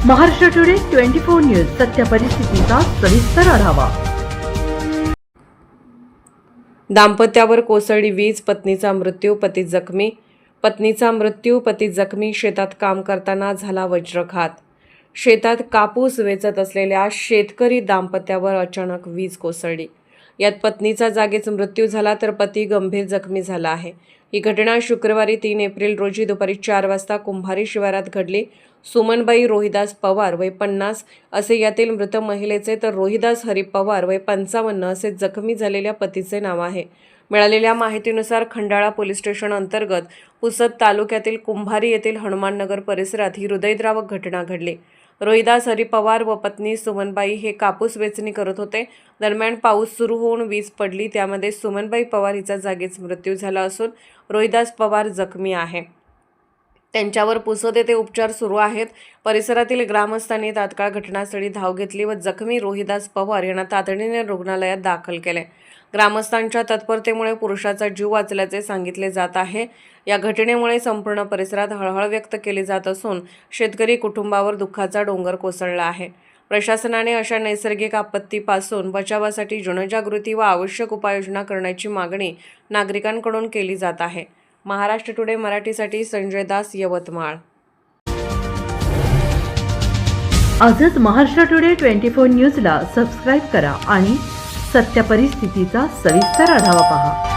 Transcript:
Maharashtra today 24 news सत्य परिस्थितीचा सविस्तर आढावा। दाम्पत्यावर कोसळली वीज, पत्नीचा मृत्यू, पती जखमी। पत्नीचा मृत्यू, पती जखमी। शेतात काम करताना झाला वज्रघात। शेतात कापूस वेचत असलेल्या शेतकरी दाम्पत्यावर अचानक वीज कोसळली। यात पत्नीचा जागीच मृत्यू झाला तर पती गंभीर जखमी झाला आहे। ही घटना शुक्रवारी 3 एप्रिल रोजी दुपारी 4 वाजता कुंभारी शिवारात घडली। सुमनबाई रोहिदास पवार वय 50 असे यातील मृत महिलेचे तर रोहिदास हरी पवार वय 55 असे जखमी झालेल्या पतीचे नाव आहे। मिळालेल्या माहितीनुसार खंडाळा पोलीस स्टेशन अंतर्गत पुसद तालुक्यातील कुंभारी येथील हनुमाननगर परिसरात ही हृदयद्रावक घटना घडली। रोहिदास हरी पवार व पत्नी सुमनबाई हे कापूस वेचणी करत होते। दरम्यान पाऊस सुरू होऊन वीज पडली, त्यामध्ये सुमनबाई पवार हिचा जागीच मृत्यू झाला असून रोहिदास पवार जखमी आहे। त्यांच्यावर पुसद येथे उपचार सुरू आहेत। परिसरातील ग्रामस्थांनी तात्काळ घटनास्थळी धाव घेतली व जखमी रोहिदास पवार यांना तातडीने रुग्णालयात दाखल केले। ग्रामस्थांच्या तत्परतेमुळे पुरुषाचा जीव वाचल्याचे सांगितले जात आहे। या घटनेमुळे संपूर्ण परिसरात हळहळ व्यक्त केली जात असून शेतकरी कुटुंबावर दुःखाचा डोंगर कोसळला आहे। प्रशासनाने अशा नैसर्गिक आपत्तीपासून बचावासाठी जनजागृती व आवश्यक उपाययोजना करण्याची मागणी नागरिकांकडून केली जात आहे। महाराष्ट्र टुडे मराठीसाठी संजय दास, यवतमाळ। आजच महाराष्ट्र टुडे 24 न्यूजला सबस्क्राईब करा आणि सत्य परिस्थितीचा सविस्तर आढावा पहा।